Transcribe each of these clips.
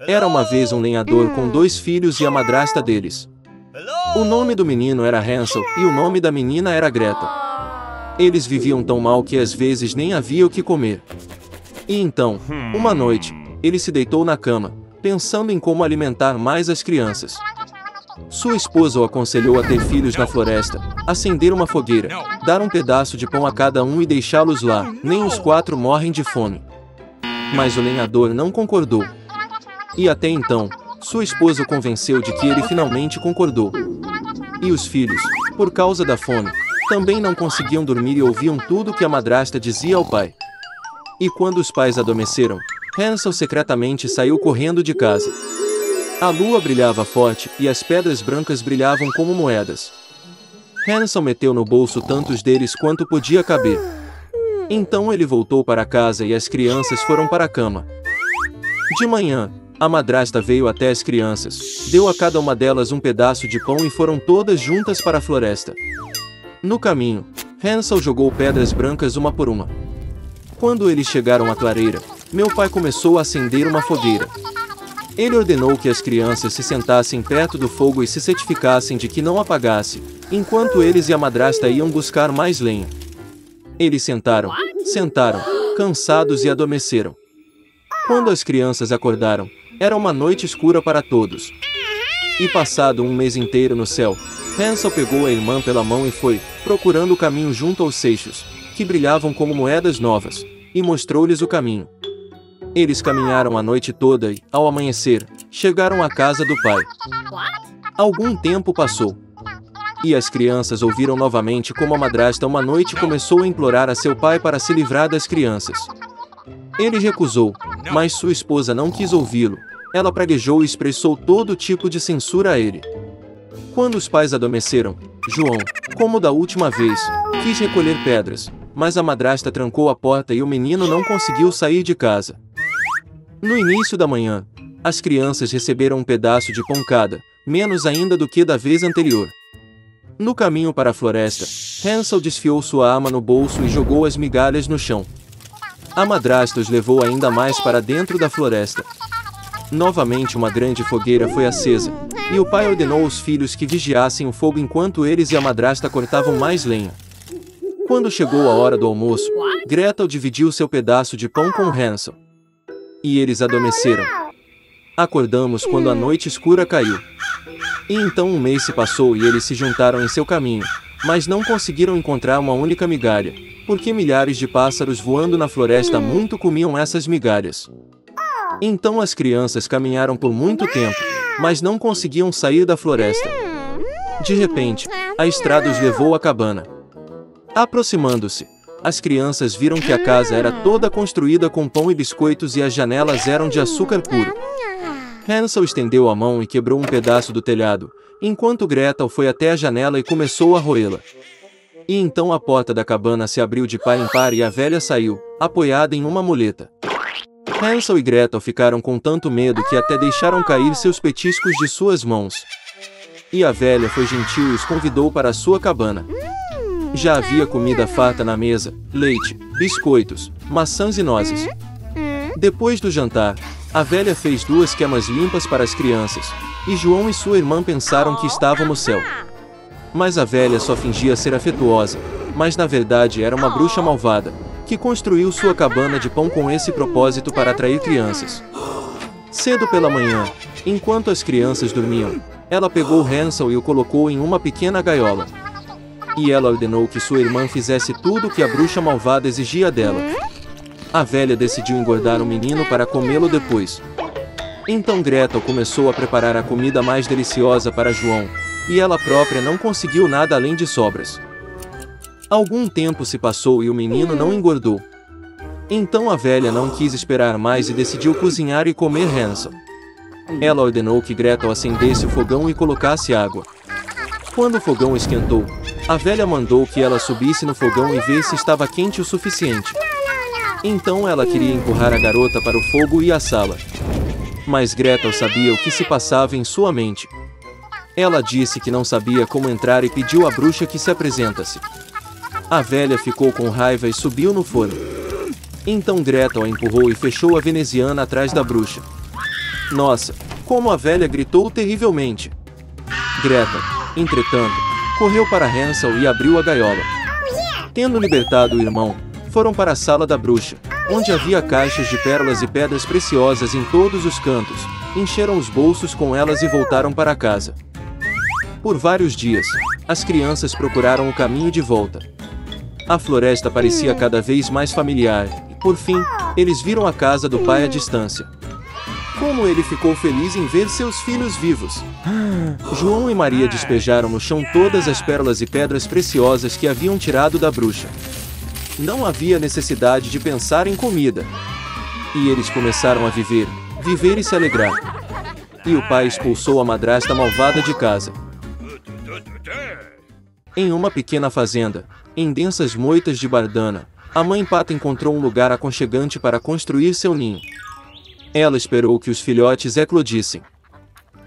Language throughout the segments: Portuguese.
Era uma vez um lenhador com 2 filhos e a madrasta deles. O nome do menino era Hansel e o nome da menina era Gretel. Eles viviam tão mal que às vezes nem havia o que comer. E então, uma noite, ele se deitou na cama, pensando em como alimentar mais as crianças. Sua esposa o aconselhou a ter filhos na floresta, acender uma fogueira, dar um pedaço de pão a cada um e deixá-los lá, nem os 4 morrem de fome. Mas o lenhador não concordou. E até então, sua esposa o convenceu de que ele finalmente concordou. E os filhos, por causa da fome, também não conseguiam dormir e ouviam tudo que a madrasta dizia ao pai. E quando os pais adormeceram, Hansel secretamente saiu correndo de casa. A lua brilhava forte e as pedras brancas brilhavam como moedas. Hansel meteu no bolso tantos deles quanto podia caber. Então ele voltou para casa e as crianças foram para a cama. De manhã, a madrasta veio até as crianças, deu a cada uma delas um pedaço de pão e foram todas juntas para a floresta. No caminho, Hansel jogou pedras brancas uma por uma. Quando eles chegaram à clareira, meu pai começou a acender uma fogueira. Ele ordenou que as crianças se sentassem perto do fogo e se certificassem de que não apagasse, enquanto eles e a madrasta iam buscar mais lenha. Eles sentaram, cansados e adormeceram. Quando as crianças acordaram, era uma noite escura para todos. E passado um mês inteiro no céu, Hansel pegou a irmã pela mão e foi, procurando o caminho junto aos seixos, que brilhavam como moedas novas, e mostrou-lhes o caminho. Eles caminharam a noite toda e, ao amanhecer, chegaram à casa do pai. Algum tempo passou. E as crianças ouviram novamente como a madrasta uma noite começou a implorar a seu pai para se livrar das crianças. Ele recusou, mas sua esposa não quis ouvi-lo. Ela praguejou e expressou todo tipo de censura a ele. Quando os pais adormeceram, João, como da última vez, quis recolher pedras, mas a madrasta trancou a porta e o menino não conseguiu sair de casa. No início da manhã, as crianças receberam um pedaço de pão cada, menos ainda do que da vez anterior. No caminho para a floresta, Hansel desfiou sua arma no bolso e jogou as migalhas no chão. A madrasta os levou ainda mais para dentro da floresta. Novamente uma grande fogueira foi acesa, e o pai ordenou aos filhos que vigiassem o fogo enquanto eles e a madrasta cortavam mais lenha. Quando chegou a hora do almoço, Gretel dividiu seu pedaço de pão com Hansel. E eles adormeceram. Acordamos quando a noite escura caiu. E então um mês se passou e eles se juntaram em seu caminho, mas não conseguiram encontrar uma única migalha, porque milhares de pássaros voando na floresta muito comiam essas migalhas. Então as crianças caminharam por muito tempo, mas não conseguiam sair da floresta. De repente, a estrada os levou à cabana. Aproximando-se, as crianças viram que a casa era toda construída com pão e biscoitos e as janelas eram de açúcar puro. Hansel estendeu a mão e quebrou um pedaço do telhado, enquanto Gretel foi até a janela e começou a roê-la. E então a porta da cabana se abriu de par em par e a velha saiu, apoiada em uma muleta. Hansel e Gretel ficaram com tanto medo que até deixaram cair seus petiscos de suas mãos. E a velha foi gentil e os convidou para a sua cabana. Já havia comida farta na mesa, leite, biscoitos, maçãs e nozes. Depois do jantar, a velha fez 2 camas limpas para as crianças, e João e sua irmã pensaram que estavam no céu. Mas a velha só fingia ser afetuosa, mas na verdade era uma bruxa malvada, que construiu sua cabana de pão com esse propósito para atrair crianças. Cedo pela manhã, enquanto as crianças dormiam, ela pegou Hansel e o colocou em uma pequena gaiola. E ela ordenou que sua irmã fizesse tudo o que a bruxa malvada exigia dela. A velha decidiu engordar o menino para comê-lo depois. Então Gretel começou a preparar a comida mais deliciosa para João, e ela própria não conseguiu nada além de sobras. Algum tempo se passou e o menino não engordou. Então a velha não quis esperar mais e decidiu cozinhar e comer Hansel. Ela ordenou que Gretel acendesse o fogão e colocasse água. Quando o fogão esquentou, a velha mandou que ela subisse no fogão e visse se estava quente o suficiente. Então ela queria empurrar a garota para o fogo e assá-la. Mas Gretel sabia o que se passava em sua mente. Ela disse que não sabia como entrar e pediu à bruxa que se apresentasse. A velha ficou com raiva e subiu no forno. Então Gretel a empurrou e fechou a veneziana atrás da bruxa. Nossa, como a velha gritou terrivelmente. Greta, entretanto, correu para Hansel e abriu a gaiola. Tendo libertado o irmão, foram para a sala da bruxa, onde havia caixas de pérolas e pedras preciosas em todos os cantos. Encheram os bolsos com elas e voltaram para casa. Por vários dias, as crianças procuraram o caminho de volta. A floresta parecia cada vez mais familiar, e, por fim, eles viram a casa do pai à distância. Como ele ficou feliz em ver seus filhos vivos! João e Maria despejaram no chão todas as pérolas e pedras preciosas que haviam tirado da bruxa. Não havia necessidade de pensar em comida. E eles começaram a viver e se alegrar. E o pai expulsou a madrasta malvada de casa. Em uma pequena fazenda, em densas moitas de Bardana, a mãe pata encontrou um lugar aconchegante para construir seu ninho. Ela esperou que os filhotes eclodissem.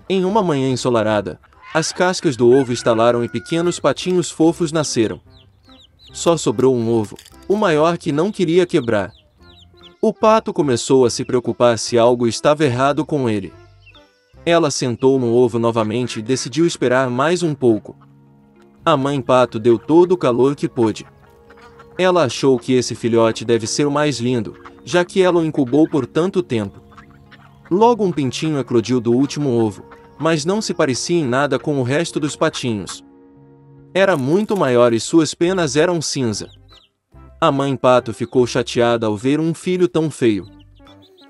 Em uma manhã ensolarada, as cascas do ovo estalaram e pequenos patinhos fofos nasceram. Só sobrou um ovo, o maior, que não queria quebrar. O pato começou a se preocupar se algo estava errado com ele. Ela sentou no ovo novamente e decidiu esperar mais um pouco. A mãe pato deu todo o calor que pôde. Ela achou que esse filhote deve ser o mais lindo, já que ela o incubou por tanto tempo. Logo um pintinho eclodiu do último ovo, mas não se parecia em nada com o resto dos patinhos. Era muito maior e suas penas eram cinza. A mãe pato ficou chateada ao ver um filho tão feio.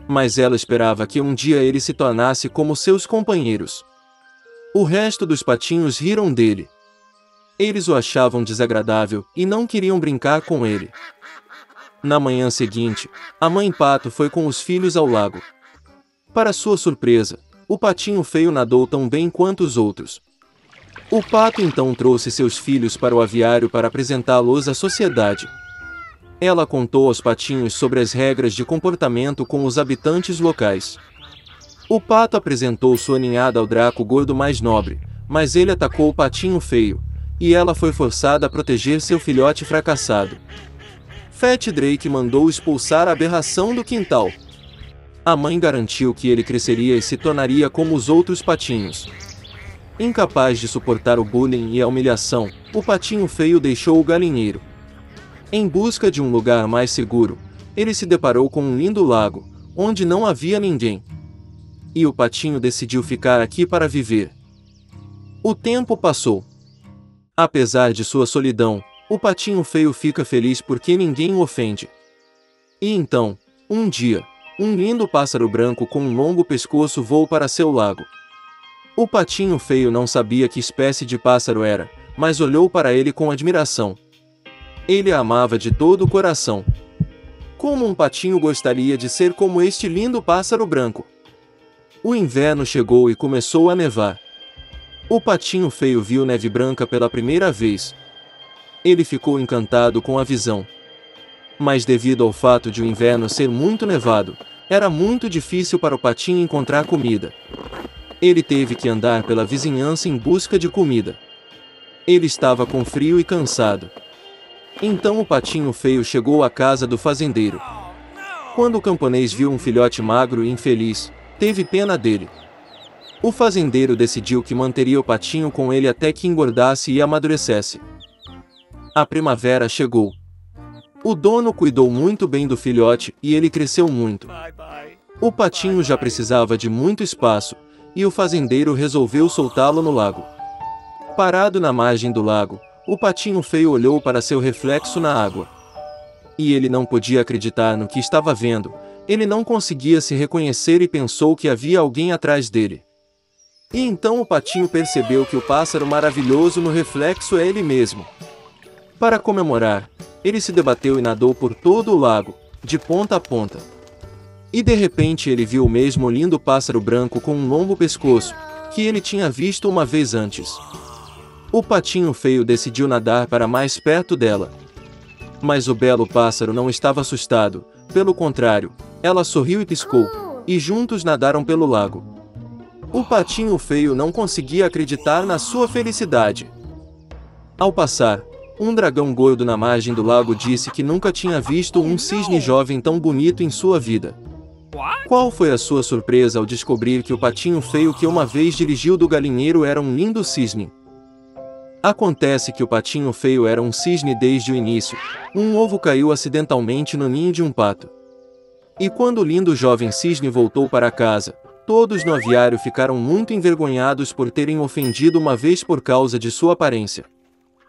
Mas ela esperava que um dia ele se tornasse como seus companheiros. O resto dos patinhos riram dele. Eles o achavam desagradável e não queriam brincar com ele. Na manhã seguinte, a mãe pato foi com os filhos ao lago. Para sua surpresa, o patinho feio nadou tão bem quanto os outros. O pato então trouxe seus filhos para o aviário para apresentá-los à sociedade. Ela contou aos patinhos sobre as regras de comportamento com os habitantes locais. O pato apresentou sua ninhada ao Draco gordo mais nobre, mas ele atacou o patinho feio, e ela foi forçada a proteger seu filhote fracassado. Fat Drake mandou expulsar a aberração do quintal. A mãe garantiu que ele cresceria e se tornaria como os outros patinhos. Incapaz de suportar o bullying e a humilhação, o patinho feio deixou o galinheiro. Em busca de um lugar mais seguro, ele se deparou com um lindo lago, onde não havia ninguém. E o patinho decidiu ficar aqui para viver. O tempo passou. Apesar de sua solidão, o patinho feio fica feliz porque ninguém o ofende. E então, um dia, um lindo pássaro branco com um longo pescoço voou para seu lago. O patinho feio não sabia que espécie de pássaro era, mas olhou para ele com admiração. Ele a amava de todo o coração. Como um patinho gostaria de ser como este lindo pássaro branco? O inverno chegou e começou a nevar. O patinho feio viu neve branca pela primeira vez. Ele ficou encantado com a visão. Mas devido ao fato de o inverno ser muito nevado, era muito difícil para o patinho encontrar comida. Ele teve que andar pela vizinhança em busca de comida. Ele estava com frio e cansado. Então o patinho feio chegou à casa do fazendeiro. Quando o camponês viu um filhote magro e infeliz, teve pena dele. O fazendeiro decidiu que manteria o patinho com ele até que engordasse e amadurecesse. A primavera chegou. O dono cuidou muito bem do filhote e ele cresceu muito. O patinho já precisava de muito espaço, e o fazendeiro resolveu soltá-lo no lago. Parado na margem do lago, o patinho feio olhou para seu reflexo na água. E ele não podia acreditar no que estava vendo. Ele não conseguia se reconhecer e pensou que havia alguém atrás dele. E então o patinho percebeu que o pássaro maravilhoso no reflexo é ele mesmo. Para comemorar, ele se debateu e nadou por todo o lago, de ponta a ponta. E de repente ele viu o mesmo lindo pássaro branco com um longo pescoço, que ele tinha visto uma vez antes. O patinho feio decidiu nadar para mais perto dela. Mas o belo pássaro não estava assustado, pelo contrário, ela sorriu e piscou, e juntos nadaram pelo lago. O patinho feio não conseguia acreditar na sua felicidade. Ao passar, um dragão gordo na margem do lago disse que nunca tinha visto um cisne jovem tão bonito em sua vida. Qual foi a sua surpresa ao descobrir que o patinho feio que uma vez dirigiu do galinheiro era um lindo cisne? Acontece que o patinho feio era um cisne desde o início. Um ovo caiu acidentalmente no ninho de um pato. E quando o lindo jovem cisne voltou para casa, todos no aviário ficaram muito envergonhados por terem ofendido uma vez por causa de sua aparência.